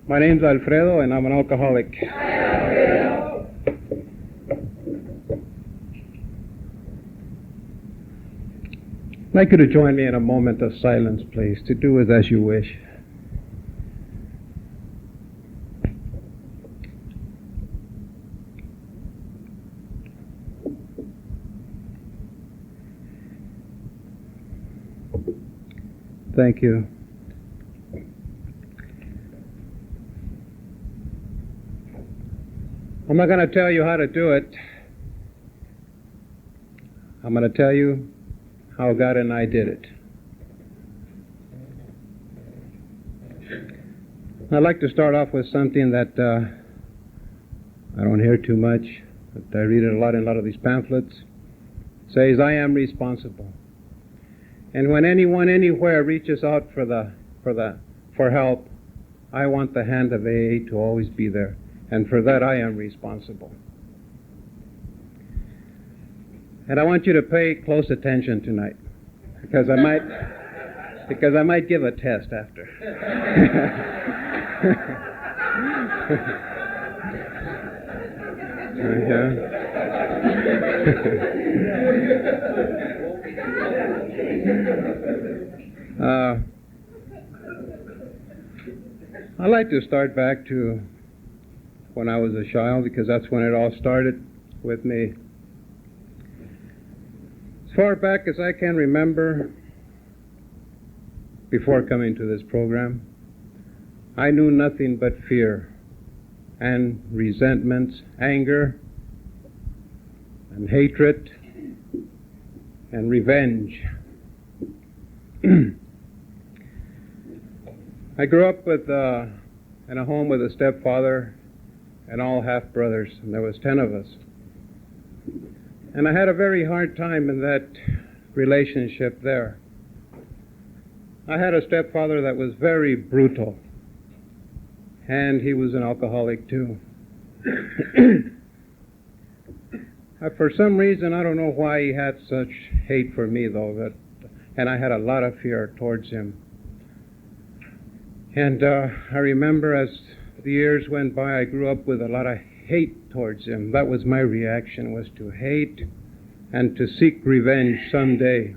My name's Alfredo, and I'm an alcoholic. I'd like you to join me in a moment of silence, please, to do it as you wish. Thank you. I'm not going to tell you how to do it. I'm going to tell you how God and I did it. I'd like to start off with something that I don't hear too much, but I read it a lot in a lot of these pamphlets. It says, I am responsible. And when anyone anywhere reaches out for help, I want the hand of AA to always be there. And for that, I am responsible. And I want you to pay close attention tonight, because I might give a test after. I'd like to start back to when I was a child, because that's when it all started with me. As far back as I can remember, before coming to this program, I knew nothing but fear and resentments, anger and hatred and revenge. I grew up in a home with a stepfather and all half-brothers, and there was 10 of us. And I had a very hard time in that relationship there. I had a stepfather that was very brutal, and he was an alcoholic too. For some reason, I don't know why he had such hate for me, though, and I had a lot of fear towards him. And I remember as the years went by, I grew up with a lot of hate towards him. That was my reaction, was to hate and to seek revenge someday.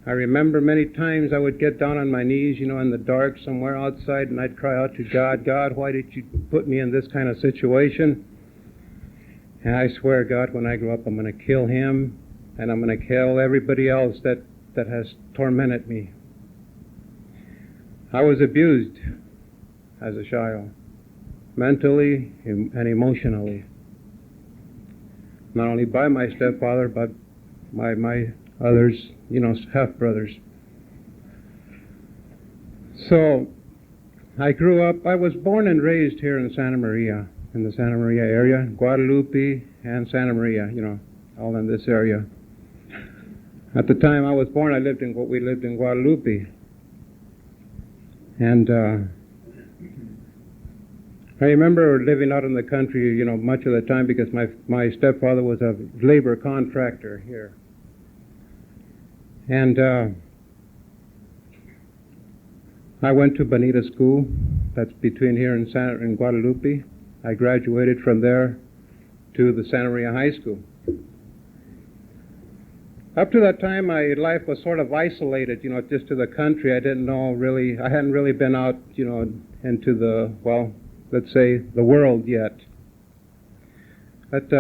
I remember many times I would get down on my knees, in the dark somewhere outside, and I'd cry out to God, God, why did you put me in this kind of situation? And I swear, God, when I grow up, I'm going to kill him, and I'm going to kill everybody else that has tormented me. I was abused as a child, mentally and emotionally. Not only by my stepfather, but by my others, half-brothers. So, I grew up, I was born and raised here in Santa Maria, in the Santa Maria area, Guadalupe and Santa Maria, all in this area. At the time I was born, we lived in Guadalupe. And I remember living out in the country, much of the time, because my stepfather was a labor contractor here. And I went to Bonita School, that's between here and Guadalupe. I graduated from there to the Santa Maria High School. Up to that time, my life was sort of isolated, just to the country. I hadn't really been out, into the, let's say, the world yet. But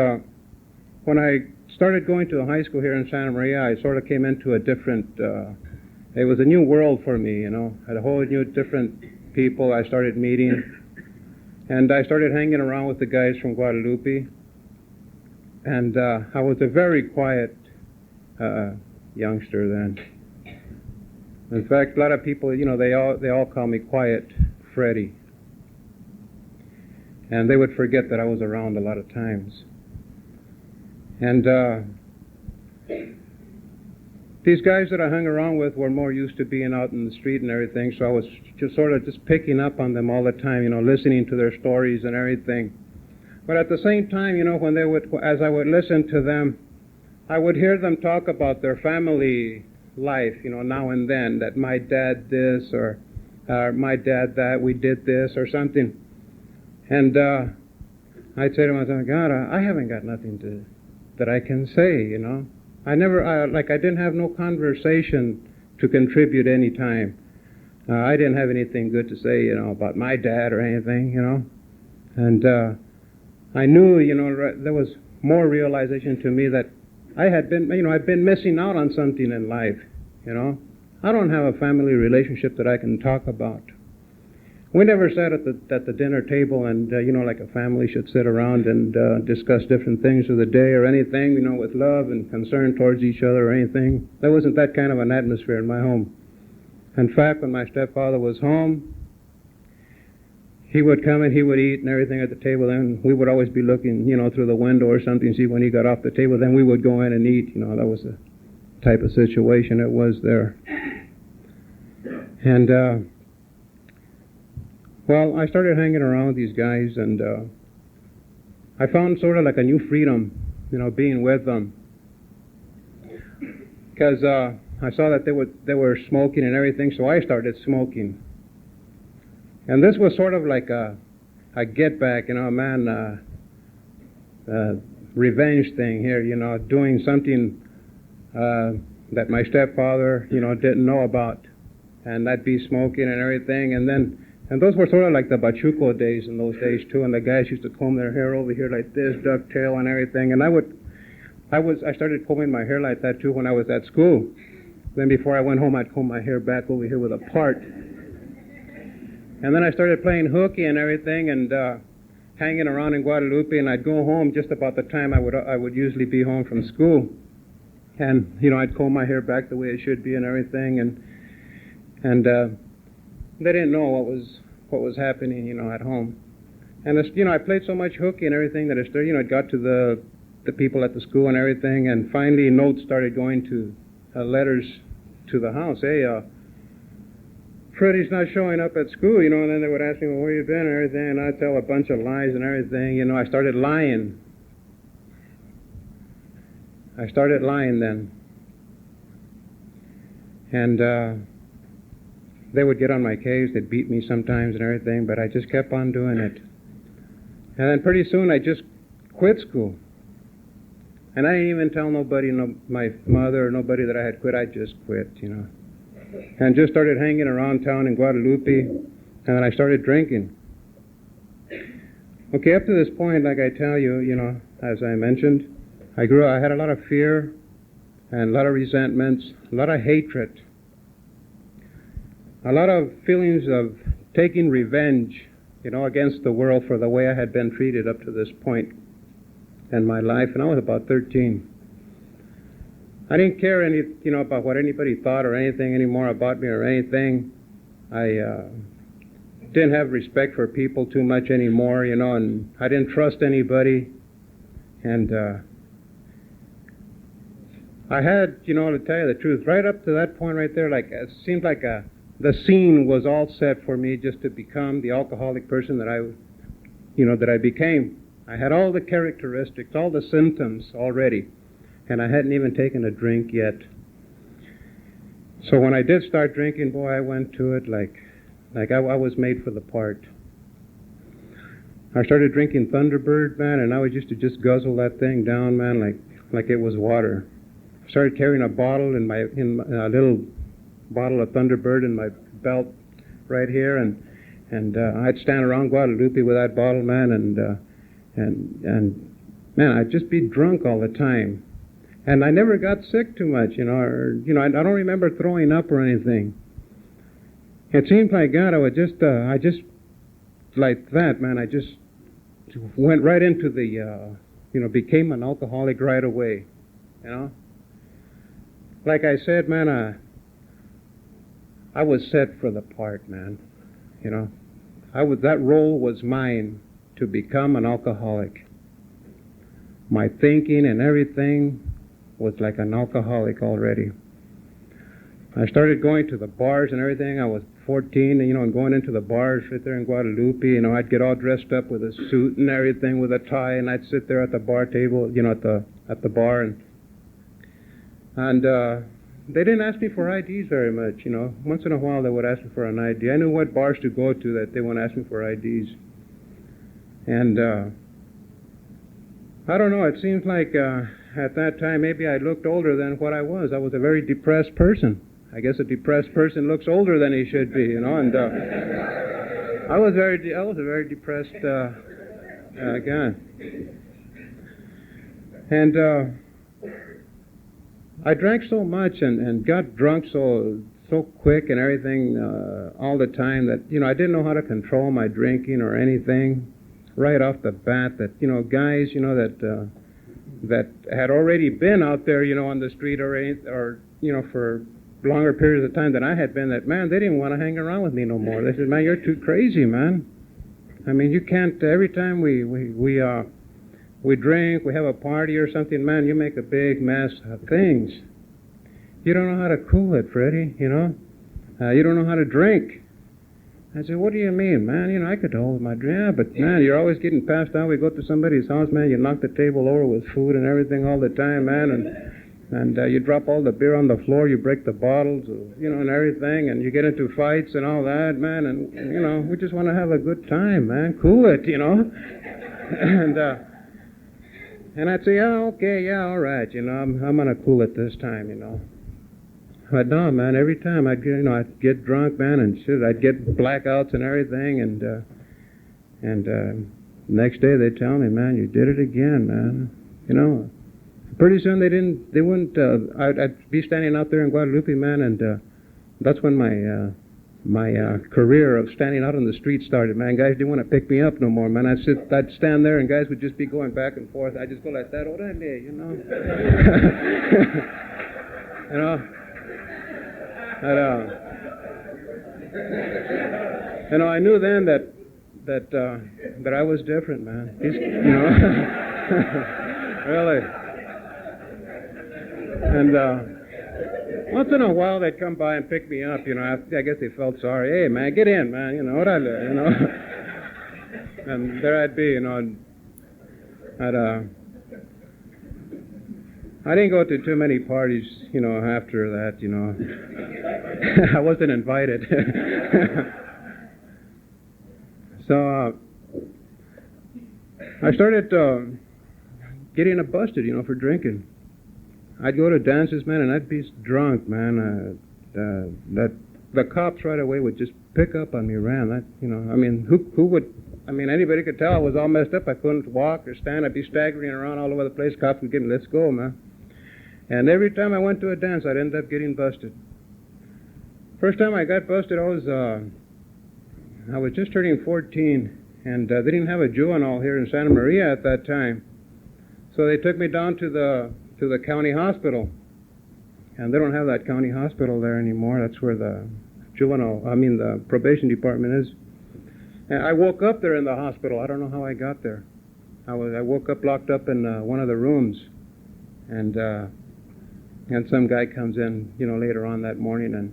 when I started going to the high school here in Santa Maria, I sort of came into a different, it was a new world for me, had a whole new different people I started meeting. And I started hanging around with the guys from Guadalupe. And I was a very quiet youngster then. In fact, a lot of people, they all call me Quiet Freddy. And they would forget that I was around a lot of times. And these guys that I hung around with were more used to being out in the street and everything, so I was just sort of just picking up on them all the time, listening to their stories and everything. But at the same time, when as I would listen to them, I would hear them talk about their family life, now and then, that my dad this or my dad that, we did this or something. And I'd say to myself, God, I haven't got nothing that I can say, I didn't have no conversation to contribute any time. I didn't have anything good to say, about my dad or anything, And I knew, there was more realization to me that I had been, I've been missing out on something in life, I don't have a family relationship that I can talk about. We never sat at the dinner table and, like a family should sit around and discuss different things of the day or anything, with love and concern towards each other or anything. There wasn't that kind of an atmosphere in my home. In fact, when my stepfather was home, he would come and he would eat and everything at the table, and we would always be looking, through the window or something, see when he got off the table. Then we would go in and eat. That was the type of situation it was there. And well, I started hanging around with these guys, and I found sort of like a new freedom, being with them, because I saw that they were smoking and everything, so I started smoking. And this was sort of like a get back, revenge thing here, doing something that my stepfather, didn't know about, and that'd be smoking and everything. And those were sort of like the bachuco days in those days too, and the guys used to comb their hair over here like this, ducktail and everything. And I started combing my hair like that too when I was at school. Then before I went home, I'd comb my hair back over here with a part. And then I started playing hooky and everything, and hanging around in Guadalupe, and I'd go home just about the time I would usually be home from school. And, I'd comb my hair back the way it should be and everything, and they didn't know what was happening, at home. And it's, I played so much hooky and everything that it got to the people at the school and everything, and finally notes started going to letters to the house. Hey, Freddie's not showing up at school, and then they would ask me, well, where you been and everything, and I'd tell a bunch of lies and everything. I started lying. Then. And they would get on my case, they'd beat me sometimes and everything, but I just kept on doing it. And then pretty soon I just quit school. And I didn't even tell nobody, my mother or nobody, that I had quit. I just quit, And just started hanging around town in Guadalupe, and then I started drinking. Okay, up to this point, like I tell you, as I mentioned, I had a lot of fear and a lot of resentments, a lot of hatred, a lot of feelings of taking revenge, against the world for the way I had been treated up to this point in my life, and I was about 13. I didn't care about what anybody thought or anything anymore about me or anything. I didn't have respect for people too much anymore, and I didn't trust anybody. And I had, to tell you the truth, right up to that point right there, like it seemed like the scene was all set for me just to become the alcoholic person that I became. I had all the characteristics, all the symptoms already. And I hadn't even taken a drink yet. So when I did start drinking, boy, I went to it like I was made for the part. I started drinking Thunderbird, man, and I used to just guzzle that thing down, man, like it was water. I started carrying a bottle in a little bottle of Thunderbird in my belt right here, and I'd stand around Guadalupe with that bottle, man, and man, I'd just be drunk all the time. And I never got sick too much, I don't remember throwing up or anything. It seemed like, God, I just like that, man, I just went right into the, became an alcoholic right away, Like I said, man, I was set for the part, man, that role was mine to become an alcoholic. My thinking and everything was like an alcoholic already. I started going to the bars and everything. I was 14, and going into the bars right there in Guadalupe. I'd get all dressed up with a suit and everything, with a tie, and I'd sit there at the bar table, at the bar, and they didn't ask me for IDs very much, you know. Once in a while they would ask me for an ID. I knew what bars to go to that they wouldn't ask me for IDs. And I don't know, it seems like at that time maybe I looked older than what I was. I was a very depressed person. I guess a depressed person looks older than he should be, you know. And I was a very depressed guy. And I drank so much and got drunk so quick and everything all the time that, you know, I didn't know how to control my drinking or anything right off the bat. That, you know, guys, you know, that had already been out there, you know, on the street or you know, for longer periods of time than I had been, that, man, they didn't want to hang around with me no more. They said, man, you're too crazy, man. I mean, you can't, every time we drink, we have a party or something, man, you make a big mess of things. You don't know how to cool it, Freddie, you know. You don't know how to drink. I said, what do you mean, man? You know, I could hold my drink. Yeah, but, man, you're always getting passed out. We go to somebody's house, man, you knock the table over with food and everything all the time, man, and you drop all the beer on the floor, you break the bottles, you know, and everything, and you get into fights and all that, man, and you know, we just want to have a good time, man. Cool it, you know. And I'd say, yeah, okay, yeah, all right, you know, I'm going to cool it this time, you know. But no, man, every time I'd get drunk, man, and shit, I'd get blackouts and everything, and next day they'd tell me, man, you did it again, man. You know, pretty soon they wouldn't, I'd be standing out there in Guadalupe, man, and that's when my career of standing out on the street started, man. Guys didn't want to pick me up no more, man. I'd stand there, and guys would just be going back and forth. I'd just go like that, orale, you know. You know. You know, I knew then that I was different, man. You know, really. And once in a while they'd come by and pick me up. You know, I guess they felt sorry. Hey, man, get in, man. You know, orale, you know. And there I'd be, you know. I didn't go to too many parties, you know, after that, you know. I wasn't invited. So I started getting busted, you know, for drinking. I'd go to dances, man, and I'd be drunk, man. That the cops right away would just pick up on me, ran. That, you know, I mean, who would? I mean, anybody could tell I was all messed up. I couldn't walk or stand. I'd be staggering around all over the place. Cops would get me, let's go, man. And every time I went to a dance, I'd end up getting busted. First time I got busted, I was just turning 14, and they didn't have a juvenile here in Santa Maria at that time. So they took me down to the county hospital, and they don't have that county hospital there anymore. That's where the the probation department is. And I woke up there in the hospital. I don't know how I got there. I woke up locked up in one of the rooms, and some guy comes in, you know, later on that morning, and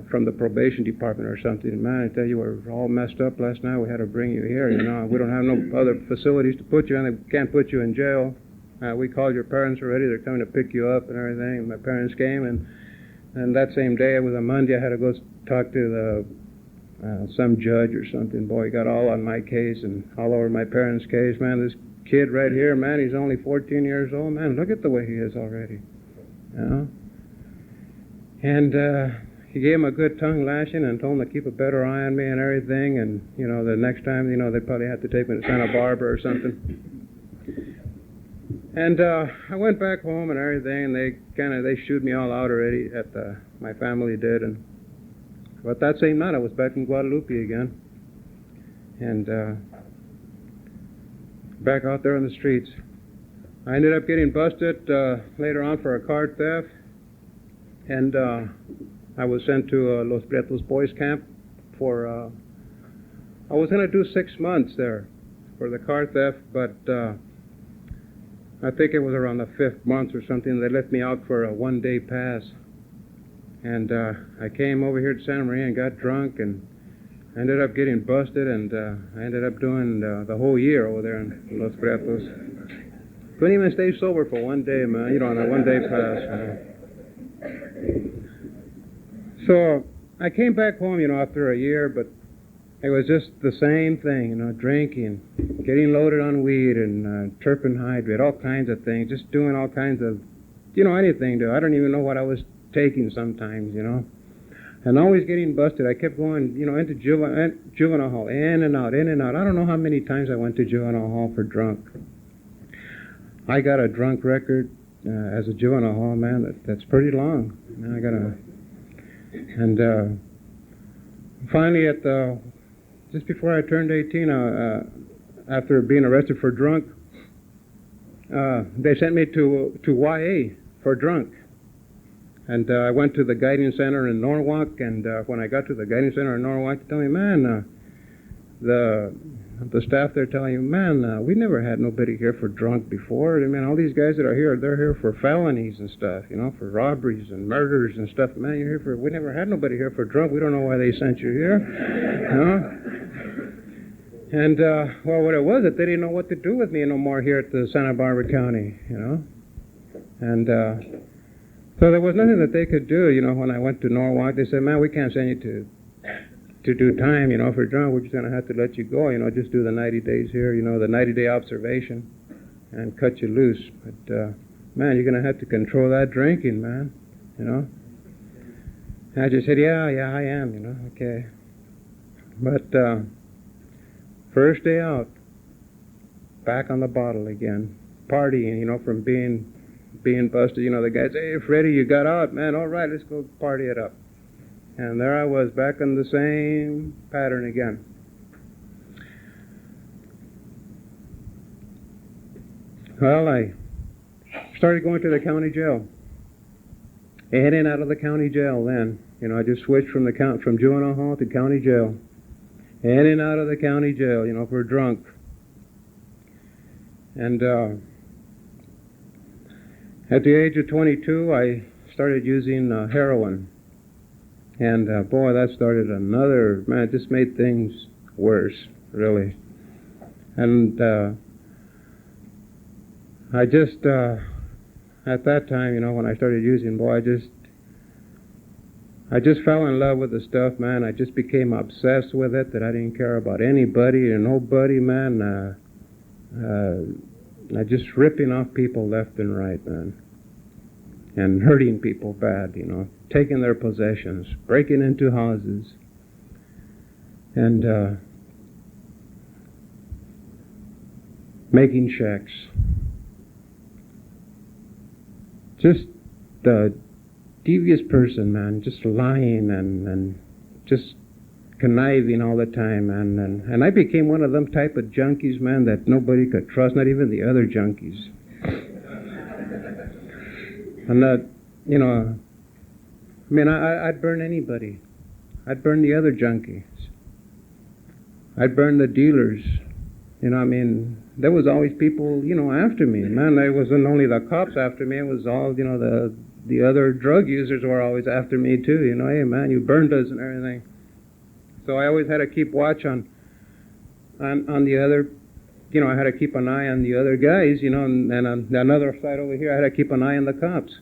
from the probation department or something. Man, I tell you, we're all messed up last night. We had to bring you here. You know, we don't have no other facilities to put you in. They can't put you in jail. We called your parents already. They're coming to pick you up and everything. And my parents came, and that same day, it was a Monday. I had to go talk to some judge or something. Boy, he got all on my case and all over my parents' case. Man, this kid right here, man, he's only 14 years old. Man, look at the way he is already. You know? And he gave him a good tongue lashing and told him to keep a better eye on me and everything. And, you know, the next time, you know, they'd probably have to take me to Santa Barbara or something. And I went back home and everything, and they shooed me all out already my family did. But that same night I was back in Guadalupe again. And back out there on the streets. I ended up getting busted later on for a car theft, and I was sent to Los Prietos Boys Camp for, I was going to do 6 months there for the car theft, but I think it was around the 5th month or something, they let me out for a 1-day pass. And I came over here to Santa Maria and got drunk and ended up getting busted, and I ended up doing the whole year over there in Los Prietos. Couldn't even stay sober for 1 day, man, you know, on a 1-day pass. So I came back home, after a year, but it was just the same thing, drinking, getting loaded on weed and terpene hydrate, all kinds of things, just doing all kinds of, anything. I don't even know what I was taking sometimes, and always getting busted. I kept going, into juvenile hall, in and out, in and out. I don't know how many times I went to juvenile hall for drunk. I got a drunk record as a juvenile hall man. That's pretty long. And finally, just before I turned 18, after being arrested for drunk, they sent me to YA for drunk. And I went to the guiding center in Norwalk, and when I got to the guiding center in Norwalk, they told me, man, the staff there telling you, man, we never had nobody here for drunk before. I mean, all these guys that are here, they're here for felonies and stuff, for robberies and murders and stuff. Man, you're here for, we never had nobody here for drunk. We don't know why they sent you here, And, well, what it was that they didn't know what to do with me no more here at the Santa Barbara County, And so there was nothing that they could do, when I went to Norwalk. They said, man, we can't send you to do time, for drunk. We're just going to have to let you go, just do the 90 days here, the 90-day observation and cut you loose. But, man, you're going to have to control that drinking, man, And I just said, yeah, I am, okay. But first day out, back on the bottle again, partying, from being busted. The guys, hey, Freddie, you got out, man. All right, let's go party it up. And there I was, back in the same pattern again. Well, I started going to the county jail. In and out of the county jail then. I just switched from juvenile hall to county jail. In and out of the county jail, for drunk. And at the age of 22, I started using heroin. And boy, that started another, man, it just made things worse, really. And I just, at that time, when I started using, boy, I just fell in love with the stuff, man. I just became obsessed with it, that I didn't care about anybody or nobody, man. I just ripping off people left and right, man. And hurting people bad, taking their possessions, breaking into houses, and making checks. Just a devious person, man, just lying and just conniving all the time, man. And I became one of them type of junkies, man, that nobody could trust, not even the other junkies. And that, I'd burn anybody. I'd burn the other junkies. I'd burn the dealers. There was always people, after me. Man, it wasn't only the cops after me, it was all, the other drug users were always after me too. Hey man, you burned us and everything. So I always had to keep watch on the other, I had to keep an eye on the other guys, and on another side over here, I had to keep an eye on the cops.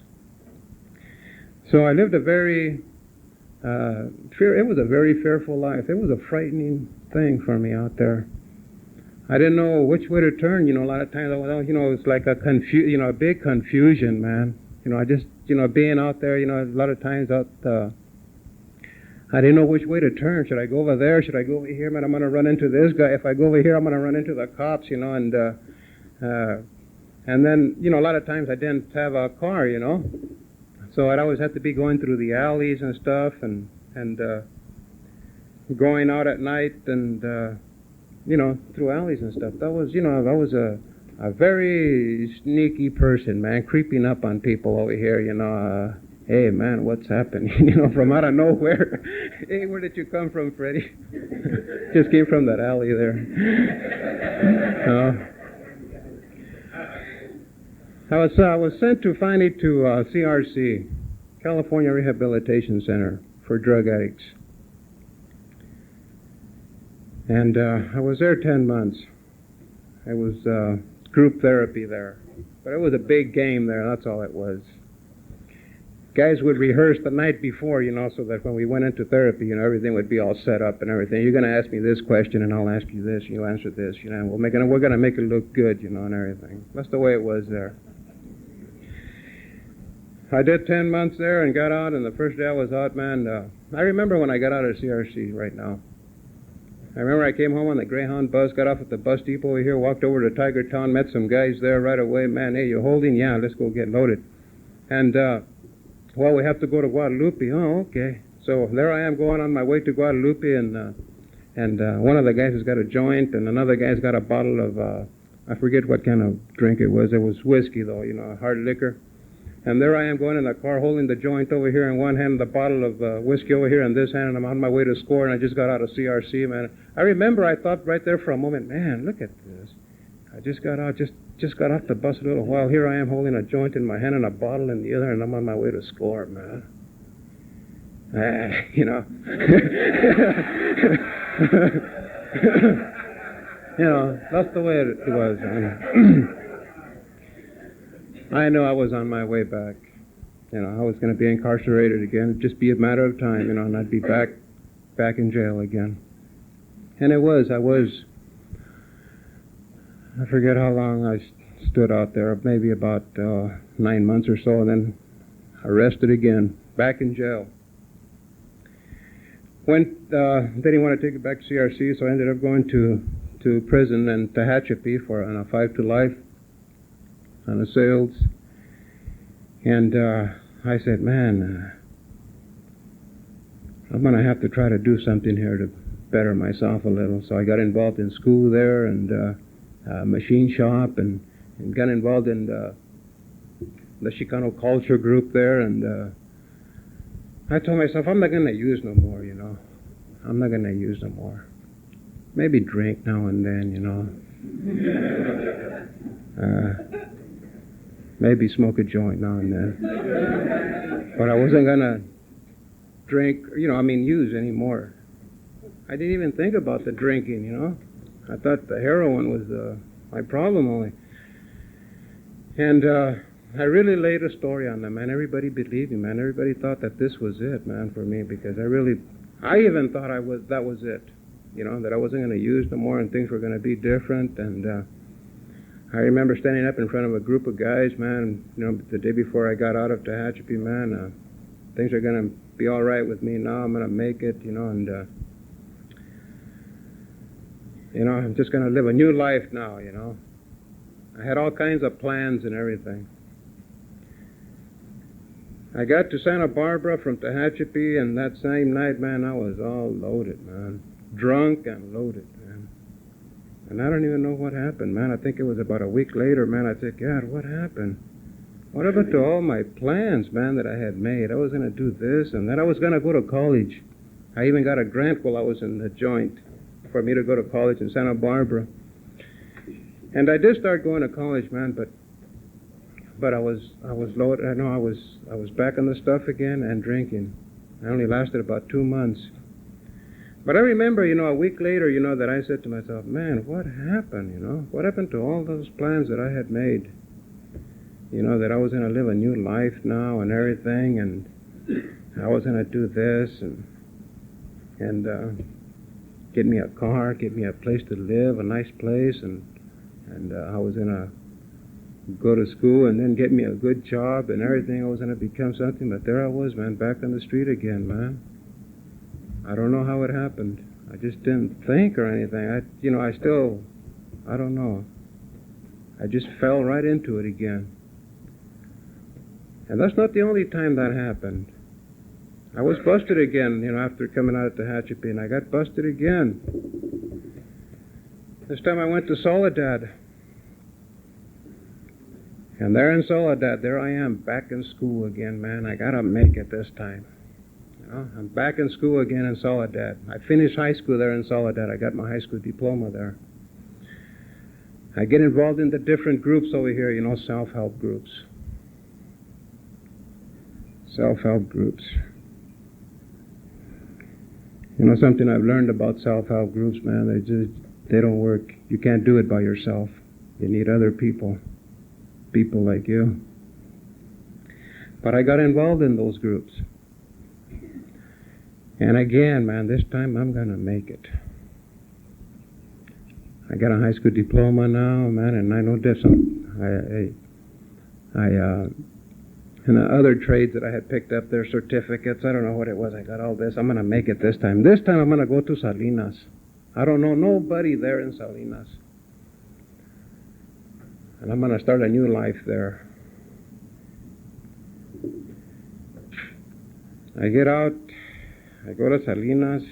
So I lived a very, it was a very fearful life. It was a frightening thing for me out there. I didn't know which way to turn, a lot of times, it's like a big confusion, man. I just, being out there, a lot of times out, I didn't know which way to turn. Should I go over there? Should I go over here? Man, I'm going to run into this guy. If I go over here, I'm going to run into the cops, and then, a lot of times I didn't have a car, So I'd always have to be going through the alleys and stuff and going out at night and, through alleys and stuff. That was, I was a very sneaky person, man, creeping up on people over here, hey, man, what's happening? From out of nowhere. Hey, where did you come from, Freddie? Just came from that alley there. I was sent finally to CRC, California Rehabilitation Center for Drug Addicts. And I was there 10 months. It was group therapy there. But it was a big game there, that's all it was. guys would rehearse the night before, so that when we went into therapy, everything would be all set up and everything. You're going to ask me this question, and I'll ask you this, and you'll answer this, and we're going to make it look good, and everything. That's the way it was there. I did 10 months there and got out, and the first day I was out, man, I remember when I got out of CRC right now. I remember I came home on the Greyhound bus, got off at the bus depot over here, walked over to Tiger Town, met some guys there right away. Man, hey, you holding? Yeah, let's go get loaded. And, well, we have to go to Guadalupe. Oh, okay. So there I am going on my way to Guadalupe, and one of the guys has got a joint, and another guy's got a bottle of, I forget what kind of drink it was. It was whiskey, though, hard liquor. And there I am going in the car, holding the joint over here in one hand, the bottle of whiskey over here in this hand, and I'm on my way to score, and I just got out of CRC, man. I remember I thought right there for a moment, man, look at this. I just got out, just got off the bus a little while. Here I am holding a joint in my hand and a bottle in the other, and I'm on my way to score, man. That's the way it was, man. I knew I was on my way back. I was going to be incarcerated again. It'd just be a matter of time, and I'd be back in jail again. And I forget how long I stood out there, maybe about 9 months or so, and then arrested again, back in jail. They didn't want to take it back to CRC, so I ended up going to prison in Tehachapi for a 5 to life on assails. And I said, man, I'm going to have to try to do something here to better myself a little. So I got involved in school there, and machine shop, and got involved in the Chicano culture group there, and I told myself, I'm not going to use no more, I'm not going to use no more. Maybe drink now and then, maybe smoke a joint now and then. But I wasn't going to drink, use anymore. I didn't even think about the drinking, I thought the heroin was my problem only. And I really laid a story on them, man. Everybody believed me, man. Everybody thought that this was it, man, for me, because I even thought that was it, that I wasn't going to use no more and things were going to be different. And I remember standing up in front of a group of guys, man, the day before I got out of Tehachapi, man, things are going to be all right with me now. I'm going to make it, and I'm just going to live a new life now, I had all kinds of plans and everything. I got to Santa Barbara from Tehachapi, and that same night, man, I was all loaded, man. Drunk and loaded, man. And I don't even know what happened, man. I think it was about a week later, man. I said, God, what happened? What happened to all my plans, man, that I had made? I was going to do this, and then I was going to go to college. I even got a grant while I was in the joint for me to go to college in Santa Barbara. And I did start going to college, man, but I was loaded. I know I was back on the stuff again and drinking. I only lasted about 2 months. But I remember, a week later, that I said to myself, man, what happened, What happened to all those plans that I had made? That I was going to live a new life now and everything, and I was going to do this and get me a car, get me a place to live, a nice place, and I was going to go to school and then get me a good job and everything. I was going to become something, but there I was, man, back on the street again, man. I don't know how it happened. I just didn't think or anything. I don't know. I just fell right into it again. And that's not the only time that happened. I was busted again, after coming out of Tehachapi, and I got busted again. This time I went to Soledad. And there in Soledad, there I am, back in school again, man. I gotta make it this time. I'm back in school again in Soledad. I finished high school there in Soledad. I got my high school diploma there. I get involved in the different groups over here, self-help groups. Self-help groups. Something I've learned about self-help groups, man, they don't work. You can't do it by yourself. You need other people like you. But I got involved in those groups. And again, man, this time I'm going to make it. I got a high school diploma now, man, and I know there's some, and the other trades that I had picked up, their certificates, I don't know what it was, I got all this. I'm going to make it this time. This time I'm going to go to Salinas. I don't know nobody there in Salinas. And I'm going to start a new life there. I get out, I go to Salinas,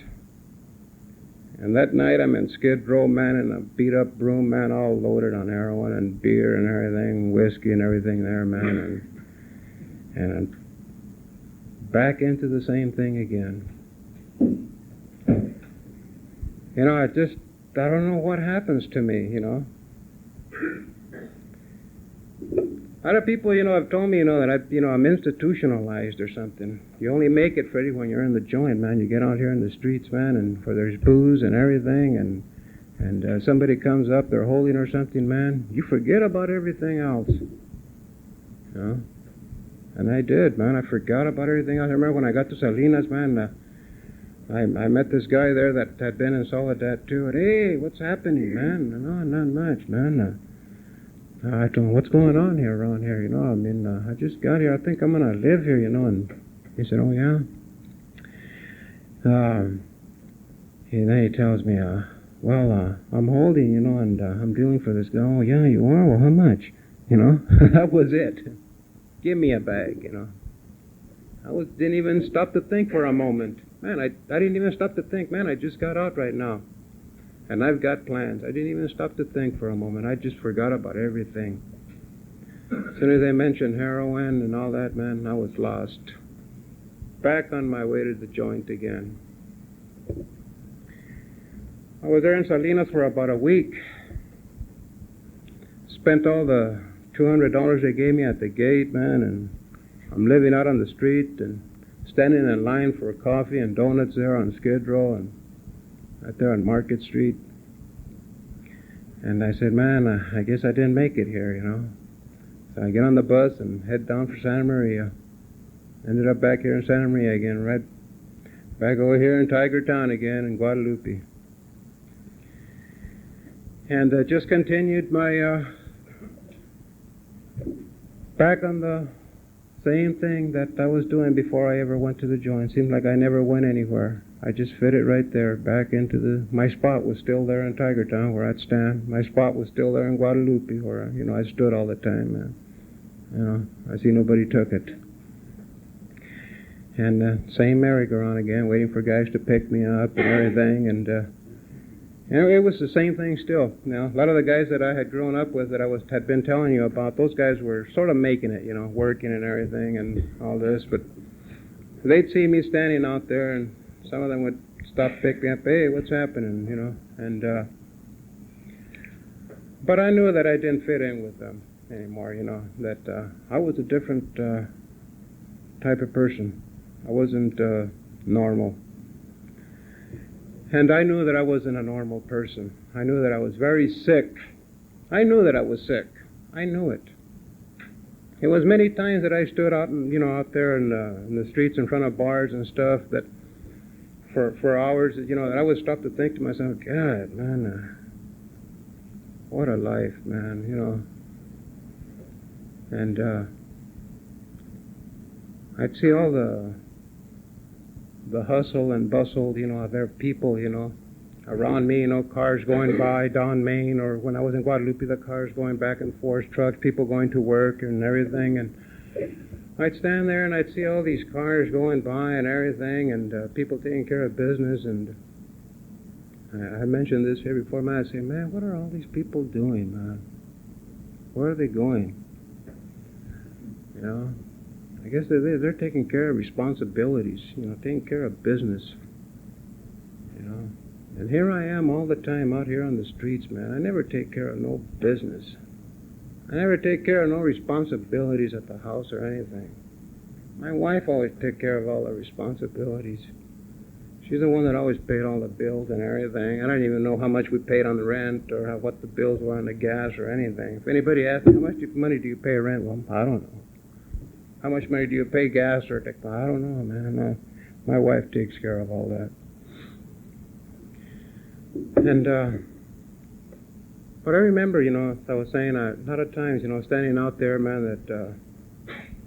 and that night I'm in Skid Row, man, in a beat-up room, man, all loaded on heroin and beer and everything, whiskey and everything there, man, and I'm back into the same thing again. You know, I don't know what happens to me, you know. A lot of people, you know, have told me, you know, that I'm institutionalized or something. You only make it, Freddie, when you're in the joint, man. You get out here in the streets, man, and where there's booze and everything, and somebody comes up, they're holding or something, man. You forget about everything else, you know. And I did, man. I forgot about everything else. I remember when I got to Salinas, man. I met this guy there that had been in Soledad too. And hey, what's happening, man? No, not much, man. I told him, what's going on here around here, you know? I mean, I just got here. I think I'm going to live here, you know. And he said, oh, yeah? And then he tells me, well, I'm holding, you know, and I'm dealing for this guy. Oh, yeah, you are? Well, how much? You know, that was it. Give me a bag, you know. Didn't even stop to think for a moment. Man, I didn't even stop to think. Man, I just got out right now. And I've got plans. I didn't even stop to think for a moment. I just forgot about everything. As soon as they mentioned heroin and all that, man, I was lost. Back on my way to the joint again. I was there in Salinas for about a week. Spent all the $200 they gave me at the gate, man, and I'm living out on the street and standing in line for coffee and donuts there on Skid Row and right there on Market Street. And I said, man, I guess I didn't make it here, you know. So I get on the bus and head down for Santa Maria. Ended up back here in Santa Maria again, right back over here in Tiger Town again in Guadalupe. And just continued my back on the same thing that I was doing before I ever went to the joint. Seemed like I never went anywhere. I just fit it right there, back into my spot was still there in Tiger Town where I'd stand. My spot was still there in Guadalupe where, you know, I stood all the time, man. You know, I see nobody took it. And same merry-go-round again, waiting for guys to pick me up and everything, and it was the same thing still. You know, a lot of the guys that I had grown up with that had been telling you about, those guys were sort of making it, you know, working and everything and all this, but they'd see me standing out there and some of them would stop picking me up, hey, what's happening, you know, and but I knew that I didn't fit in with them anymore, you know, that I was a different type of person. I wasn't normal. And I knew that I wasn't a normal person. I knew that I was very sick. I knew that I was sick. I knew it. It was many times that I stood out, you know, out there in the streets in front of bars and stuff that for hours, you know, that I would stop to think to myself, God, man, what a life, man, you know. And I'd see all the hustle and bustle, you know, there are people, you know, around me, you know, cars going by down Main, or when I was in Guadalupe, the cars going back and forth, trucks, people going to work and everything, and I'd stand there and I'd see all these cars going by and everything, and people taking care of business, and I mentioned this here before, man, I'd say, man, what are all these people doing, man? Where are they going? You know? I guess they're taking care of responsibilities, you know, taking care of business, you know. And here I am all the time out here on the streets, man. I never take care of no business. I never take care of no responsibilities at the house or anything. My wife always took care of all the responsibilities. She's the one that always paid all the bills and everything. I don't even know how much we paid on the rent or what the bills were on the gas or anything. If anybody asked me, how much money do you pay rent? Well, I don't know. how much money do you pay gas or I don't know, man. My wife takes care of all that. And but I remember, as I was saying, a lot of times, standing out there, man,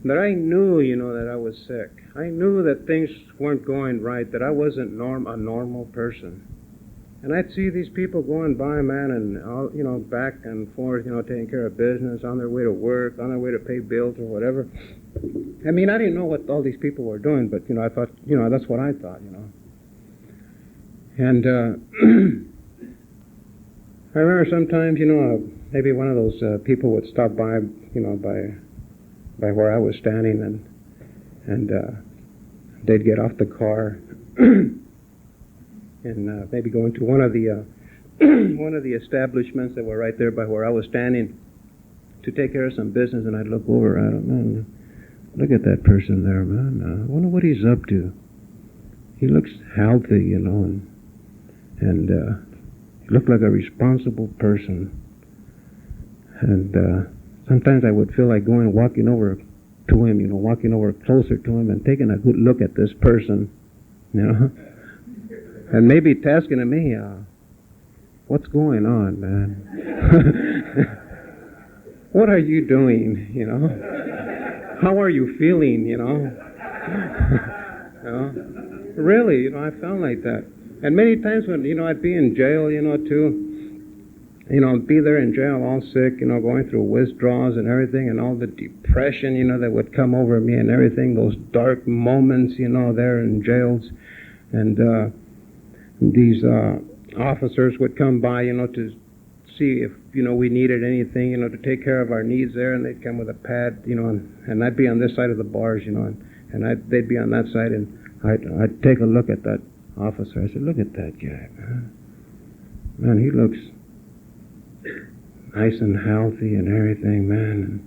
that I knew, that I was sick. I knew that things weren't going right, that I wasn't a normal person. And I'd see these people going by, man, and all, back and forth, taking care of business, on their way to work, on their way to pay bills or whatever. I mean, I didn't know what all these people were doing, but, I thought, that's what I thought, And I remember sometimes, maybe one of those people would stop by, by where I was standing, and they'd get off the car and maybe go into one of the one of the establishments that were right there by where I was standing to take care of some business, and I'd look over at him, man, look at that person there, man. I wonder what he's up to. He looks healthy, and he looked like a responsible person. And sometimes I would feel like walking over to him, walking over closer to him and taking a good look at this person, and maybe asking him, hey, what's going on, man? What are you doing, How are you feeling, Really, I felt like that. And many times when, I'd be in jail, too, be there in jail all sick, going through withdrawals and everything, and all the depression, that would come over me and everything, those dark moments, there in jails. And these officers would come by, to see if, we needed anything, to take care of our needs there, and they'd come with a pad, and I'd be on this side of the bars, and they'd be on that side, and I'd take a look at that officer. I said, look at that guy, man. Man, he looks nice and healthy and everything, man. And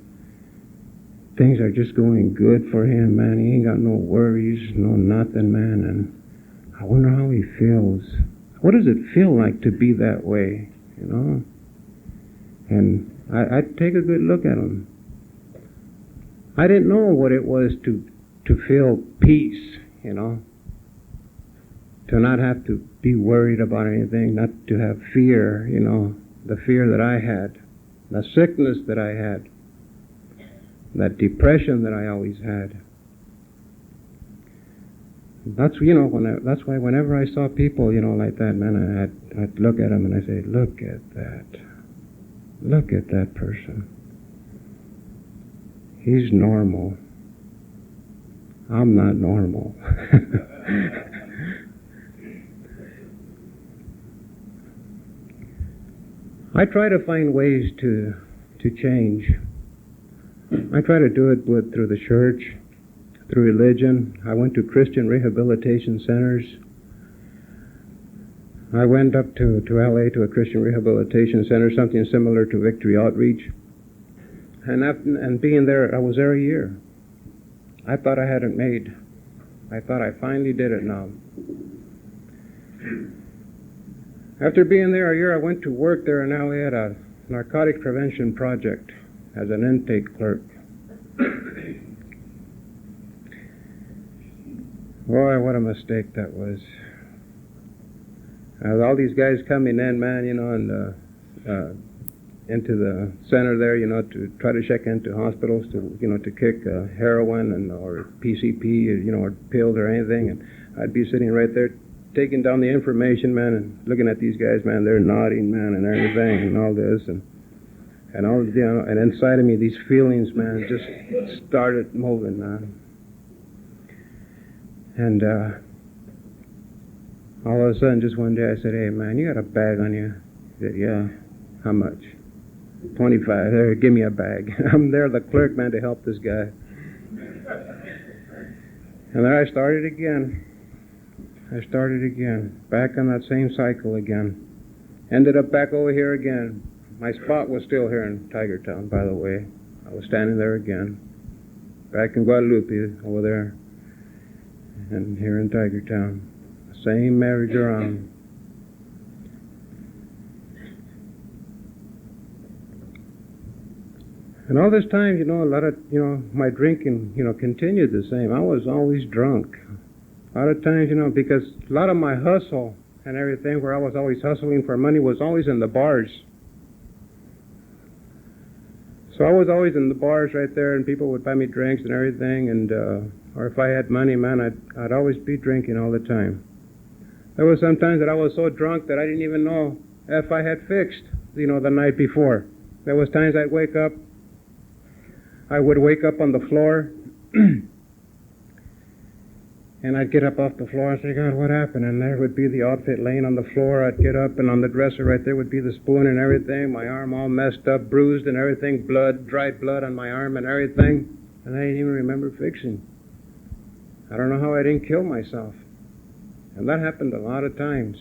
things are just going good for him, man. He ain't got no worries, no nothing, man. And I wonder how he feels. What does it feel like to be that way, And I'd take a good look at him. I didn't know what it was to feel peace, to not have to be worried about anything, not to have fear, the fear that I had, the sickness that I had, that depression that I always had. That's that's why whenever I saw people, like that, man, I'd look at them and I say, look at that person. He's normal. I'm not normal. I try to find ways to change. I try to do it through the church, through religion. I went to Christian rehabilitation centers. I went up to L.A. to a Christian rehabilitation center, something similar to Victory Outreach. And being there, I was there a year. I thought I had it made. I thought I finally did it now. After being there a year, I went to work there in L.A. at a narcotic prevention project as an intake clerk. Boy, what a mistake that was. All these guys coming in, man, and into the center there, to try to check into hospitals, to kick heroin or PCP, or pills or anything, and I'd be sitting right there taking down the information, man, and looking at these guys, man, they're nodding, man, and everything, and all this, and all, and inside of me, these feelings, man, just started moving, man. And all of a sudden, just one day, I said, hey, man, you got a bag on you? He said, yeah. How much? 25. There, give me a bag. I'm there, the clerk, man, to help this guy. And there I started again. Back on that same cycle again. Ended up back over here again. My spot was still here in Tigertown, by the way. I was standing there again. Back in Guadalupe, over there. And here in Tigertown. Same marriage around. And all this time, a lot of, my drinking, continued the same. I was always drunk. A lot of times, because a lot of my hustle and everything, where I was always hustling for money, was always in the bars. So I was always in the bars right there, and people would buy me drinks and everything, and or if I had money, man, I'd always be drinking all the time. There was sometimes that I was so drunk that I didn't even know if I had fixed, the night before. There was times I would wake up on the floor, and I'd get up off the floor and say, God, what happened? And there would be the outfit laying on the floor. I'd get up, and on the dresser right there would be the spoon and everything, my arm all messed up, bruised and everything, dried blood on my arm and everything, and I didn't even remember fixing. I don't know how I didn't kill myself. And that happened a lot of times.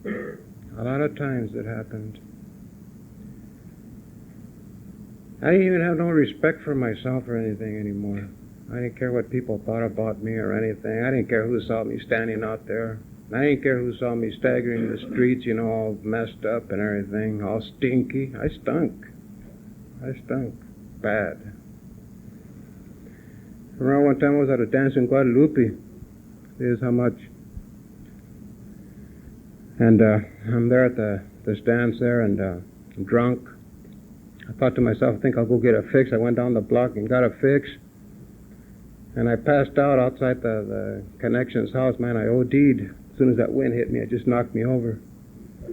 A lot of times it happened. I didn't even have no respect for myself or anything anymore. I didn't care what people thought about me or anything. I didn't care who saw me standing out there. I didn't care who saw me staggering the streets, all messed up and everything, all stinky. I stunk. Bad. I remember one time I was at a dance in Guadalupe. Here's how much. And I'm there at this dance there, and I'm drunk. I thought to myself, I think I'll go get a fix. I went down the block and got a fix. And I passed out outside the connection's house. Man, I OD'd. As soon as that wind hit me, it just knocked me over.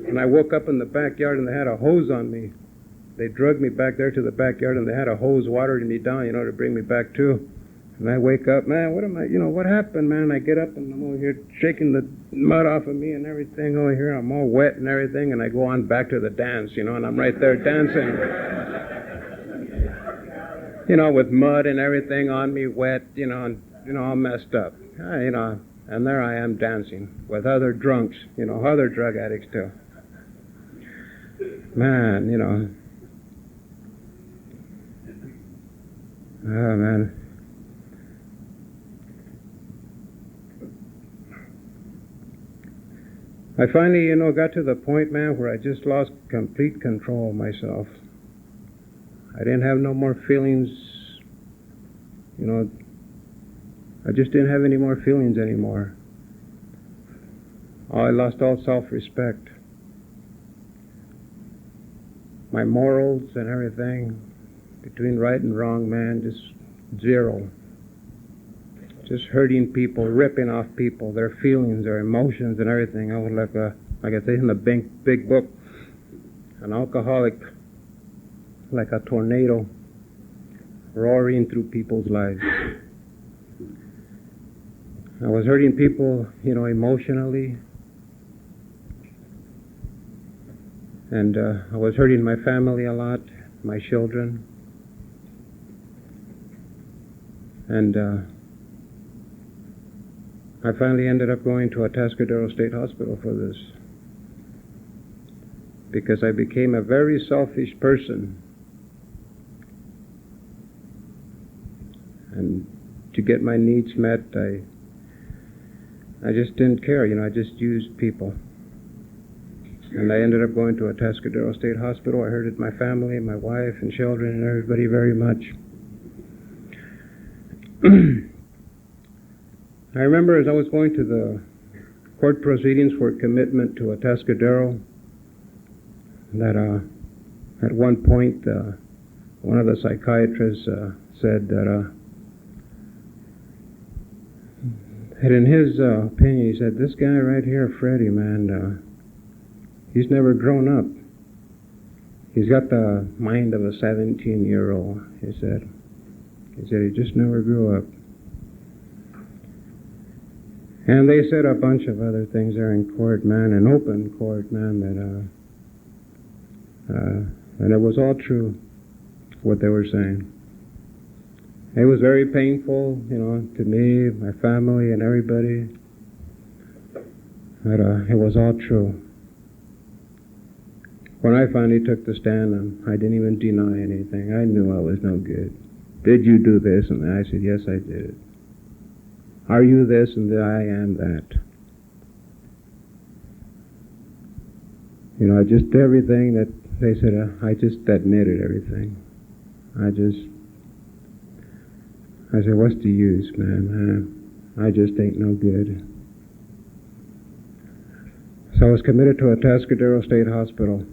And I woke up in the backyard, and they had a hose on me. They drugged me back there to the backyard, and they had a hose watering me down, to bring me back to. And I wake up, man, what happened, man? And I get up, and I'm over here shaking the mud off of me and everything over here. I'm all wet and everything, and I go on back to the dance, and I'm right there dancing. With mud and everything on me, wet, and, all messed up. And there I am dancing with other drunks, other drug addicts too. Man, oh, man. I finally, got to the point, man, where I just lost complete control of myself. I didn't have no more feelings, I just didn't have any more feelings anymore. I lost all self-respect. My morals and everything, between right and wrong, man, just zero. Just hurting people, ripping off people, their feelings, their emotions and everything. I was like I say in the big book, an alcoholic, like a tornado roaring through people's lives. I was hurting people, emotionally. And I was hurting my family a lot, my children. And I finally ended up going to a Passcode State Hospital for this. Because I became a very selfish person. And to get my needs met, I just didn't care, I just used people. And I ended up going to a Passcode State Hospital. I hurted my family, my wife and children and everybody very much. I remember as I was going to the court proceedings for commitment to a Passcode, that at one point one of the psychiatrists said that in his opinion, he said, this guy right here, Freddie, man, he's never grown up. He's got the mind of a 17-year-old, he said. He said he just never grew up. And they said a bunch of other things there in court, man, in open court, man, and it was all true, what they were saying. It was very painful, to me, my family, and everybody. But it was all true. When I finally took the stand, I didn't even deny anything. I knew I was no good. Did you do this? And I said, yes, I did it. Are you this? And I am that. Just everything that they said, I just admitted everything. I said, what's the use, man? I just ain't no good. So I was committed to a Atascadero State Hospital.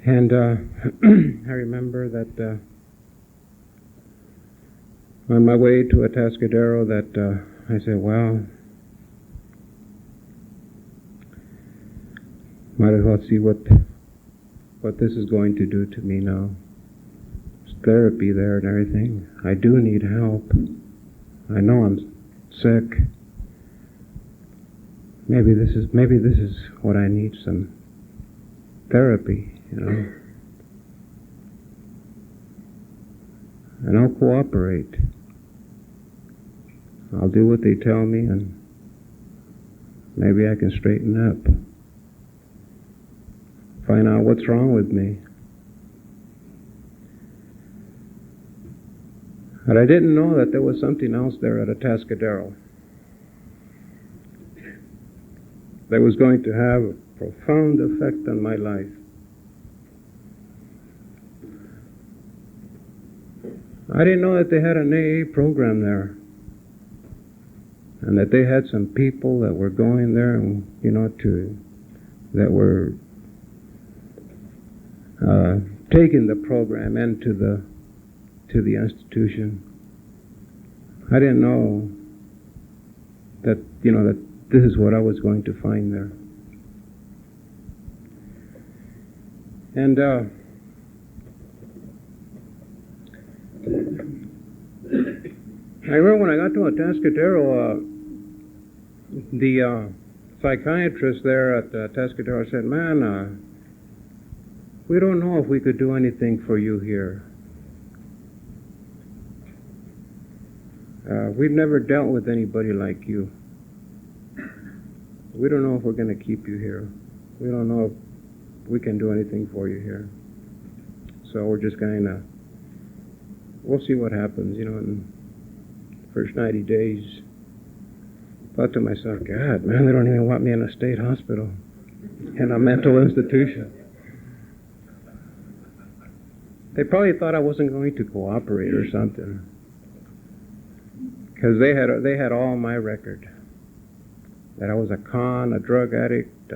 And I remember that on my way to Atascadero that I said, well, might as well see what this is going to do to me now. There's therapy there and everything. I do need help. I know I'm sick. Maybe this is what I need, some therapy, And I'll cooperate. I'll do what they tell me, and maybe I can straighten up. Find out what's wrong with me. But I didn't know that there was something else there at Atascadero that was going to have a profound effect on my life. I didn't know that they had an AA program there, and that they had some people that were going there, and that were taking the program into the institution. I didn't know that that this is what I was going to find there. And I remember when I got to Atascadero, the psychiatrist there at Atascadero said, man, we don't know if we could do anything for you here. We've never dealt with anybody like you. We don't know if we're going to keep you here. We don't know if we can do anything for you here. So we're just we'll see what happens, in the first 90 days. Thought to myself, God, man, they don't even want me in a state hospital, in a mental institution. They probably thought I wasn't going to cooperate or something, because they had all my record. That I was a con, a drug addict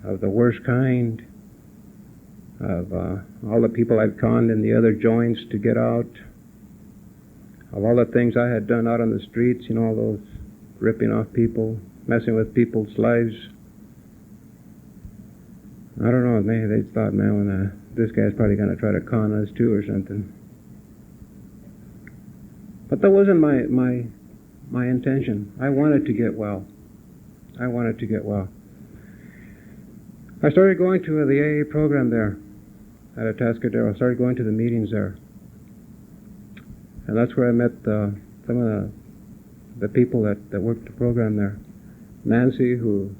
of the worst kind, of all the people I'd conned in the other joints to get out, of all the things I had done out on the streets, all those ripping off people, messing with people's lives. I don't know, maybe they thought, man, this guy's probably going to try to con us too or something. But that wasn't my intention. I wanted to get well. I started going to the AA program there at Atascadero. I started going to the meetings there. And that's where I met some of the people that worked the program there. Nancy, who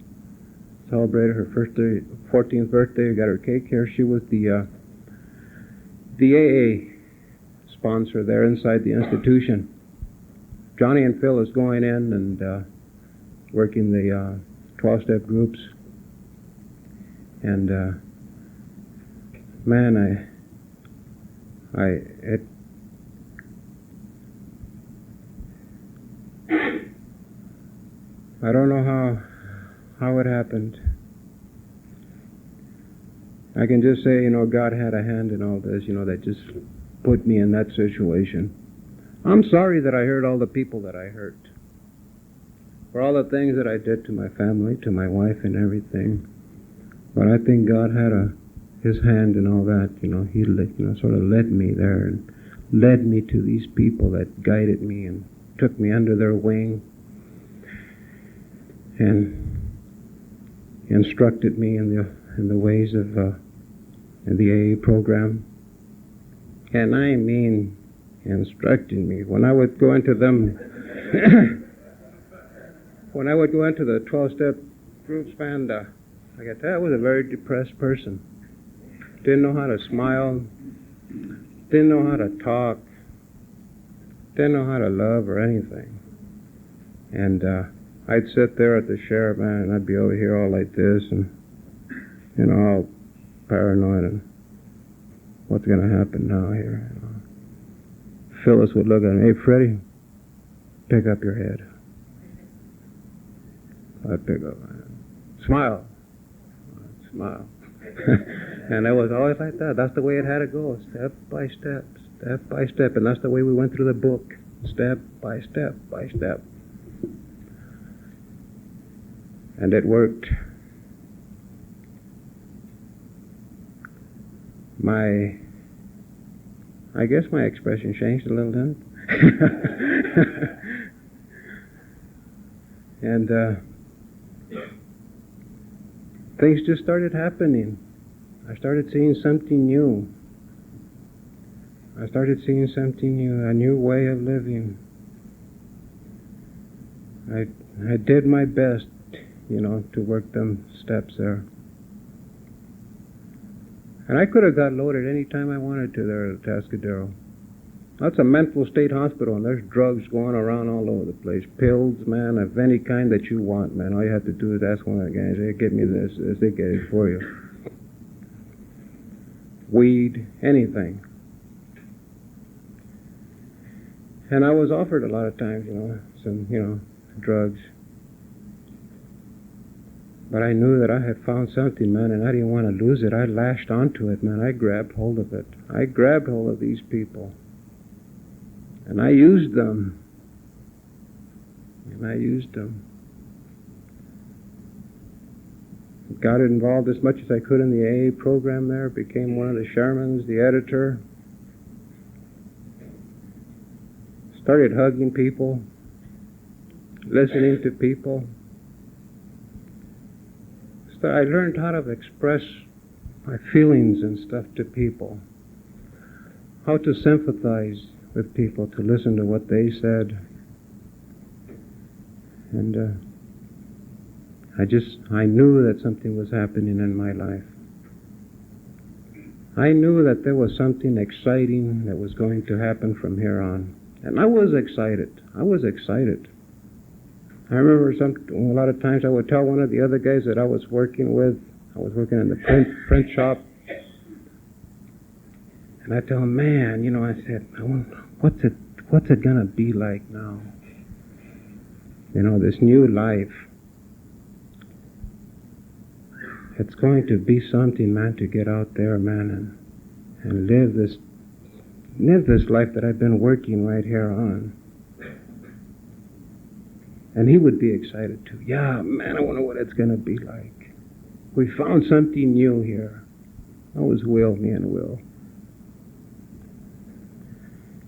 celebrated her 14th birthday, got her cake here. She was the AA sponsor there inside the institution. Johnny and Phil is going in and working the 12-step groups. And man, I don't know how it happened. I can just say, God had a hand in all this, that just put me in that situation. I'm sorry that I hurt all the people that I hurt, for all the things that I did to my family, to my wife and everything. But I think God had His hand in all that. He sort of led me there and led me to these people that guided me and took me under their wing and instructed me in the ways of in the AA program. And I mean instructing me. When I would go into them, when I would go into the 12-step groups, man, I could tell I was a very depressed person. Didn't know how to smile, didn't know how to talk, didn't know how to love or anything. And I'd sit there at the sheriff, man, and I'd be over here all like this, and all paranoid. And what's going to happen now here? Phyllis would look at me, hey, Freddie, pick up your head. I'd pick up my head. Smile. Smile. And it was always like that. That's the way it had to go, step by step, step by step. And that's the way we went through the book, step by step by step. And it worked. I guess my expression changed a little, didn't it? And things just started happening. I started seeing something new. I started seeing something new, a new way of living. I did my best, to work them steps there. And I could have got loaded any time I wanted to there at Tascadero. That's a mental state hospital, and there's drugs going around all over the place. Pills, man, of any kind that you want, man. All you have to do is ask one of the guys, hey, get me this, they get it for you. Weed, anything. And I was offered a lot of times, some, drugs. But I knew that I had found something, man, and I didn't want to lose it. I lashed onto it, man. I grabbed hold of it. I grabbed hold of these people. And I used them. Got involved as much as I could in the AA program there. Became one of the Shermans, the editor. Started hugging people. Listening to people. I learned how to express my feelings and stuff to people. How to sympathize with people, to listen to what they said. And I knew that something was happening in my life. I knew that there was something exciting that was going to happen from here on. And I was excited. I remember a lot of times I would tell one of the other guys that I was working with, I was working in the print shop, and I tell him, man, I said, what's it gonna be like now? This new life. It's going to be something, man, to get out there, man, and live this life that I've been working right here on. And he would be excited too. Yeah, man, I wonder what it's going to be like. We found something new here. That was Will, me and Will.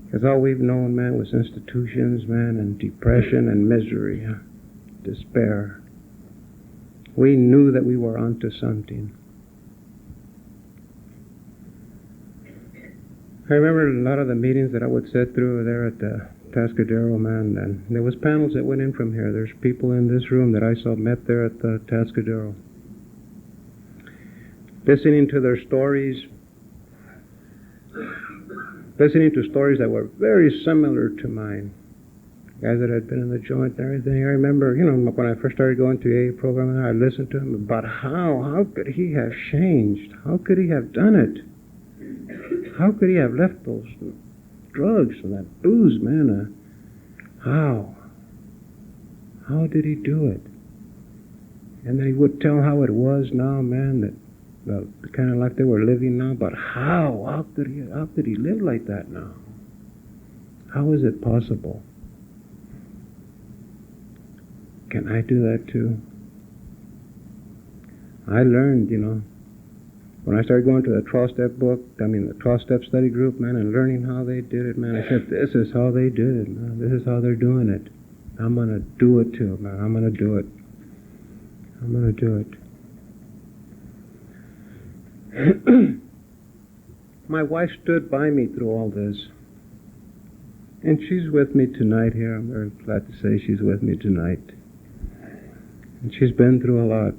Because all we've known, man, was institutions, man, and depression and misery, despair. We knew that we were onto something. I remember a lot of the meetings that I would sit through there at the Tascadero, man, and there was panels that went in from here. There's people in this room that I saw met there at the Tascadero. Listening to their stories, listening to stories that were very similar to mine. Guys that had been in the joint and everything. I remember, when I first started going to the AA program, I listened to him about how could he have changed? How could he have done it? How could he have left those drugs and that booze, man? How did he do it? And then he would tell how it was now, man, that the kind of life they were living now. But how could he live like that now? How is it possible? Can I do that too? I learned, when I started going to the 12-step book, the 12-step study group, man, and learning how they did it, man, I said, this is how they did it, man. This is how they're doing it. I'm going to do it too, man. I'm going to do it. My wife stood by me through all this. And she's with me tonight here. I'm very glad to say she's with me tonight. And she's been through a lot.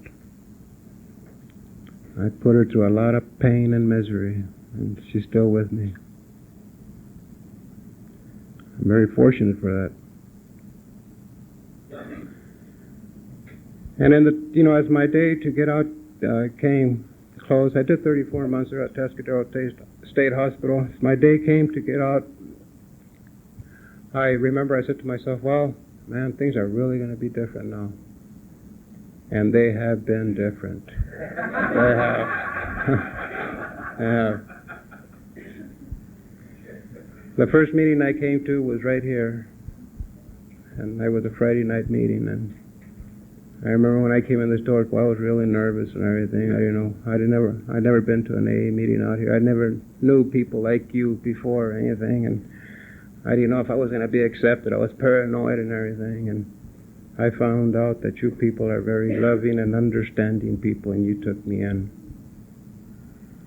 I put her through a lot of pain and misery, and she's still with me. I'm very fortunate for that. And in as my day to get out came close, I did 34 months there at Tascadero state hospital. My day came to get out. I remember I said to myself, well, man, things are really going to be different now. And they have been different. They have. They have. The first meeting I came to was right here. And that was a Friday night meeting. And I remember when I came in this door, well, I was really nervous and everything. I'd never been to an AA meeting out here. I never knew people like you before or anything. And I didn't know if I was going to be accepted. I was paranoid and everything. And I found out that you people are very loving and understanding people, and you took me in.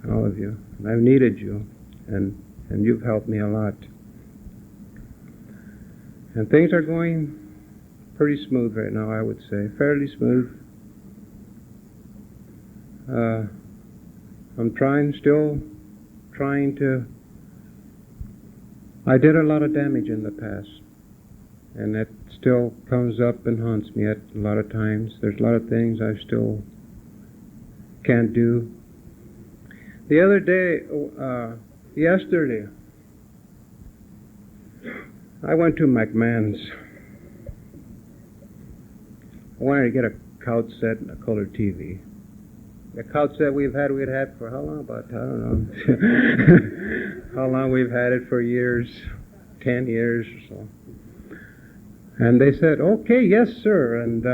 All of you. And I've needed you, and you've helped me a lot. And things are going pretty smooth right now, I would say. Fairly smooth. I'm still trying to... I did a lot of damage in the past. And that still comes up and haunts me at a lot of times. There's a lot of things I still can't do. The other day, yesterday, I went to McMahon's. I wanted to get a couch set and a color TV. The couch set we'd had for how long? About, I don't know. How long we've had it for years. 10 years or so. And they said, okay, yes, sir. And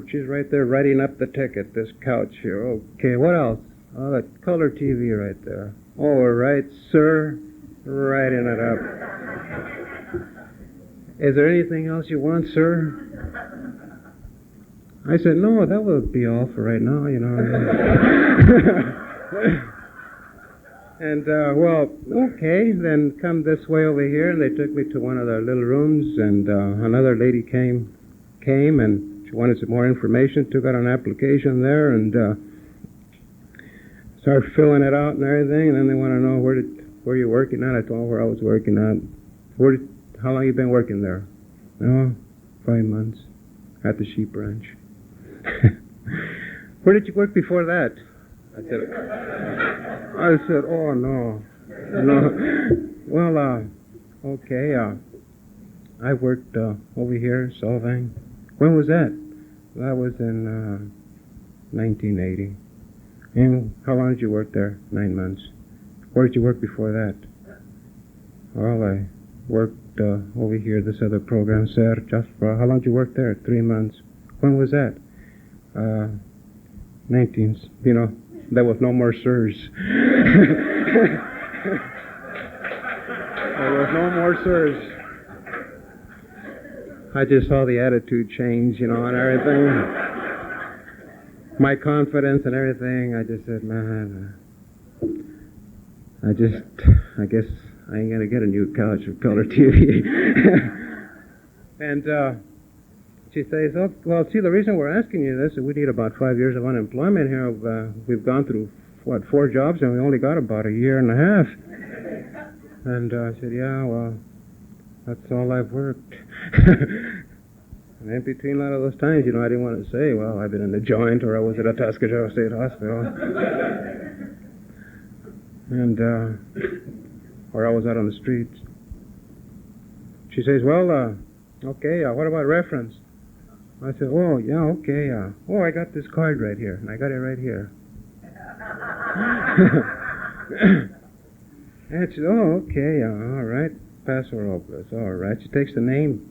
she's right there writing up the ticket, this couch here. Okay, what else? Oh, the color TV right there. All right, sir. Writing it up. Is there anything else you want, sir? I said, no, that will be all for right now, you know. And, well, okay, then come this way over here, and they took me to one of their little rooms, and another lady came, and she wanted some more information, took out an application there, and started filling it out and everything, and then they want to know where you're working at. I told them where I was working at. How long you been working there? Oh, 5 months at the sheep ranch. Where did you work before that? I said, oh, no. Well, okay, I worked over here, Solvang. When was that? That was in 1980. And how long did you work there? 9 months. Where did you work before that? Well, I worked over here, this other program, sir. Just for, how long did you work there? 3 months. When was that? 19, you know. There was no more sirs. There was no more sirs. I just saw the attitude change, you know, and everything. My confidence and everything. I just said, man, I guess I ain't gonna get a new couch or color TV. And she says, oh, well, see, the reason we're asking you this is we need about 5 years of unemployment here. We've gone through, 4 jobs, and we only got about 1.5 years. And I said, yeah, well, that's all I've worked. And in between a lot of those times, you know, I didn't want to say, well, I've been in the joint, or I was at a Tuscaloosa State Hospital. And, or I was out on the streets. She says, well, okay, what about reference? I said, oh, yeah, okay, oh, I got this card right here, and I got it right here. And she said, oh, okay, all right, Passcode, all right. She takes the name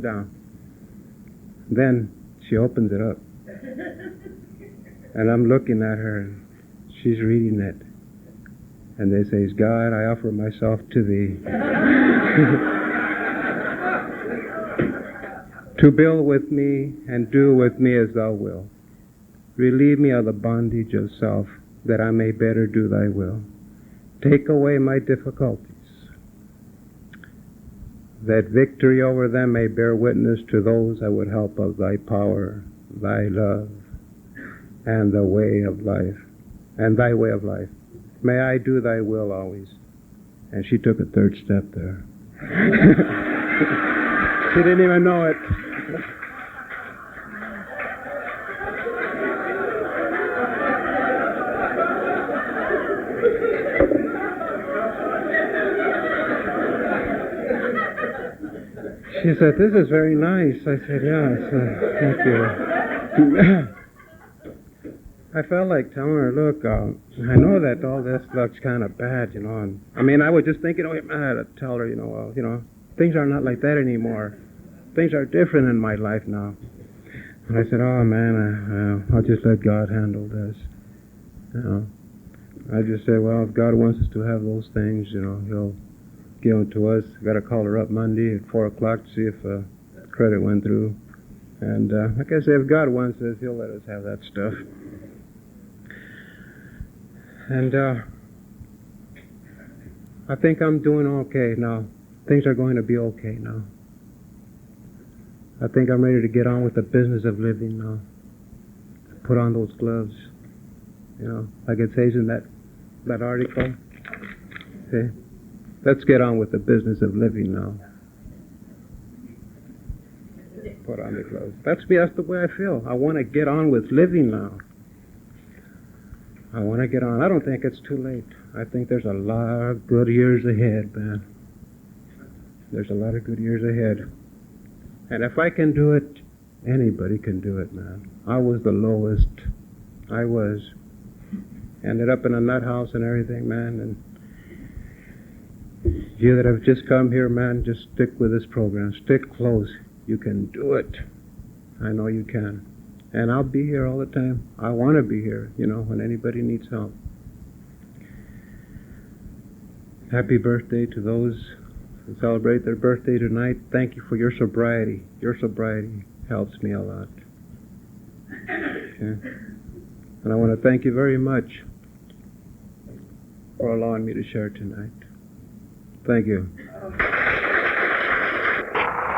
down. Then she opens it up. And I'm looking at her, and she's reading it. And they say, God, I offer myself to thee. To build with me and do with me as thou wilt. Relieve me of the bondage of self, that I may better do thy will. Take away my difficulties, that victory over them may bear witness to those I would help of thy power, thy love, and the way of life, and thy way of life. May I do thy will always. And she took a 3rd step there. She didn't even know it. She said, "This is very nice." I said, "Yes, thank you." I felt like telling her, "Look, I know that all this looks kind of bad, you know." And I mean, I was just thinking, "Oh, man, to tell her, things are not like that anymore. Things are different in my life now." And I said, "Oh man, I'll just let God handle this." I just said, "Well, if God wants us to have those things, He'll give them to us." Got to call her up Monday at 4:00 to see if credit went through. And like I said, if God wants us, He'll let us have that stuff. And I think I'm doing okay now. Things are going to be okay now. I think I'm ready to get on with the business of living now. Put on those gloves, like it says in that article. Okay, let's get on with the business of living now. Put on the gloves. That's the way I feel. I want to get on with living now. I want to get on. I don't think it's too late. I think there's a lot of good years ahead, man. There's a lot of good years ahead. And if I can do it, anybody can do it, man. I was the lowest. I was. Ended up in a nut house and everything, man. And you that have just come here, man, just stick with this program. Stick close. You can do it. I know you can. And I'll be here all the time. I want to be here, when anybody needs help. Happy birthday to those who celebrate their birthday tonight. Thank you for your sobriety. Your sobriety helps me a lot. Okay. And I want to thank you very much for allowing me to share tonight. Thank you.